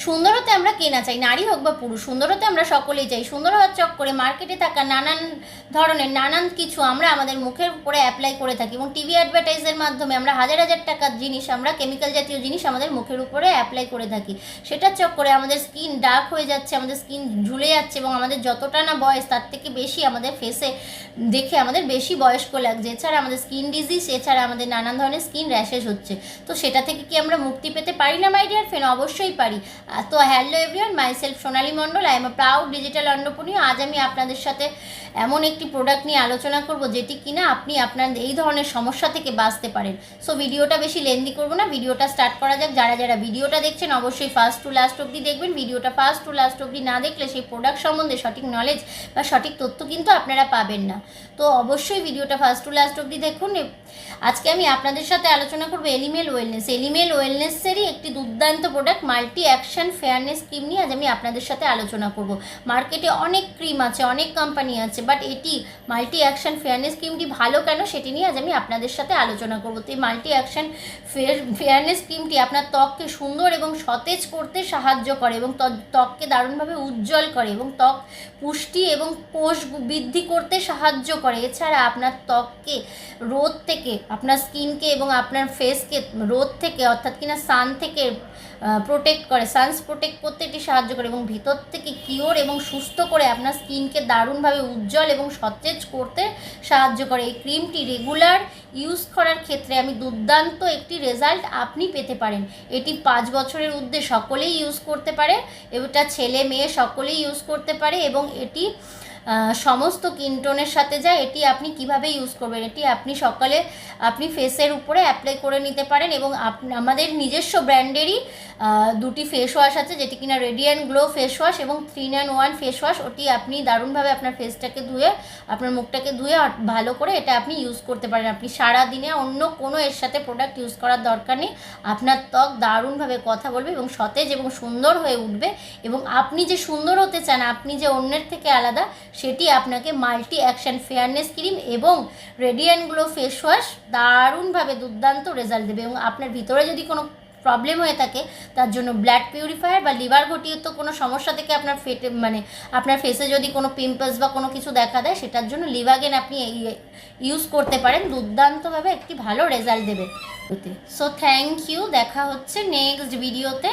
সুন্দর হতে আমরা কে না চাই, নারী হোক বা পুরুষ, সুন্দর হতে আমরা সকলেই চাই। সুন্দর হওয়ার চক্করে মার্কেটে থাকা নানান ধরনের নানান কিছু আমরা আমাদের মুখের উপরে অ্যাপ্লাই করে থাকি, এবং টিভি অ্যাডভার্টাইজের মাধ্যমে আমরা হাজার হাজার টাকার জিনিস, আমরা কেমিক্যাল জাতীয় জিনিস আমাদের মুখের উপরে অ্যাপ্লাই করে থাকি। সেটার চক্করে আমাদের স্কিন ডার্ক হয়ে যাচ্ছে, আমাদের স্কিন ঝুলে যাচ্ছে, এবং আমাদের যতটা না বয়স তার থেকে বেশি আমাদের ফেসে দেখে আমাদের বেশি বয়স্ক লাগছে। এছাড়া আমাদের স্কিন ডিজিজ, এছাড়া আমাদের নানান ধরনের স্কিন র্যাশেস হচ্ছে। তো সেটা থেকে কি আমরা মুক্তি পেতে পারি না মাই ডিয়ার ফ্রেন্ড? অবশ্যই পারি। তো hello everyone, myself Sonali Mondal, I am a proud digital Annapurni. আজ আমি আপনাদের সাথে এমন একটি প্রোডাক্ট নিয়ে আলোচনা করব যেটি কিনা আপনি আপনার এই ধরনের সমস্যা থেকে বাঁচতে পারেন। সো ভিডিওটা বেশি লেন্দি করবো না, ভিডিওটা স্টার্ট করা যাক। যারা যারা ভিডিওটা দেখছেন অবশ্যই ফার্স্ট টু লাস্ট অবধি দেখবেন। ভিডিওটা ফার্স্ট টু লাস্ট অবধি না দেখলে সেই প্রোডাক্ট সম্বন্ধে সঠিক নলেজ বা সঠিক তথ্য কিন্তু আপনারা পাবেন না। তো অবশ্যই ভিডিওটা ফার্স্ট টু লাস্ট অবধি দেখুন। আজকে আমি আপনাদের সাথে আলোচনা করবো এলিমেল ওয়েলনেস। এলিমেল ওয়েলনেসেরই একটি দুর্দান্ত product multi action fairness cream নিয়ে আজ আমি আপনাদের সাথে আলোচনা করব। মার্কেটে অনেক ক্রিম আছে, অনেক কোম্পানি আছে, বাট এটি মাল্টি অ্যাকশন ফেয়ারনেস ক্রিমটি ভালো কেন সেটি নিয়ে আজ আমি আপনাদের সাথে আলোচনা করব। তো এই মাল্টি অ্যাকশন ফেয়ারনেস ক্রিমটি আপনার ত্বককে সুন্দর এবং সতেজ করতে সাহায্য করে, এবং ত্বককে দারুণভাবে উজ্জ্বল করে, এবং ত্বক পুষ্টি এবং কোষ বৃদ্ধি করতে সাহায্য করে। এছাড়া আপনার ত্বককে রোদ থেকে, আপনার স্কিনকে এবং আপনার ফেসকে রোদ থেকে অর্থাৎ কিনা সান থেকে প্রোটেক্ট করে, সানস প্রোটেক্ট করতে এটি সাহায্য করে, এবং ভিতর থেকে কিওর এবং সুস্থ করে আপনার স্কিনকে দারুণভাবে উজ্জ্বল এবং সতেজ করতে সাহায্য করে। এই ক্রিমটি রেগুলার ইউজ করার ক্ষেত্রে আমি দুর্দান্ত একটি রেজাল্ট আপনি পেতে পারেন। এটি 5 বছরের ঊর্ধ্বে সকলেই ইউজ করতে পারে, এটা ছেলে মেয়ে সকলেই ইউজ করতে পারে, এবং এটি সমস্ত কিনটোনের সাথে যায়। এটি আপনি কিভাবে ইউজ করবেন, এটি আপনি সকালে আপনি ফেসের উপরে অ্যাপ্লাই করে নিতে পারেন। এবং আমাদের নিজস্ব ব্র্যান্ডেরই দুটি ফেস ওয়াশ আছে, যেটি কিনা রেডিয়েন্ট গ্লো ফেস ওয়াশ এবং 3-in-1 ফেস ওয়াশ। ওটি আপনি দারুণভাবে আপনার ফেসটাকে ধুয়ে, আপনার মুখটাকে ধুয়ে ভালো করে এটা আপনি ইউজ করতে পারেন। আপনি সারা দিনে অন্য কোনো এর সাথে প্রোডাক্ট ইউজ করার দরকার নেই। আপনার ত্বক দারুণভাবে কথা বলবে এবং সতেজ এবং সুন্দর হয়ে উঠবে, এবং আপনি যে সুন্দর হতে চান, আপনি যে অন্যের থেকে আলাদা, সেটি আপনাকে মাল্টি অ্যাকশন ফেয়ারনেস ক্রিম এবং রেডিয়েন্ট গ্লো ফেস ওয়াশ দারুণভাবে দুর্দান্ত রেজাল্ট দেবে। এবং আপনার ভিতরে যদি কোনো প্রবলেম হয়ে থাকে, তার জন্য ব্লাড পিউরিফায়ার বা লিভার ঘটিত কোনো সমস্যা থেকে আপনার আপনার ফেসে যদি কোনো পিম্পলস বা কোনো কিছু দেখা দেয়, সেটার জন্য লিভাগেন আপনি ইউজ করতে পারেন। দুর্দান্তভাবে একটি ভালো রেজাল্ট দেবে। সো থ্যাংক ইউ, দেখা হচ্ছে নেক্সট ভিডিওতে।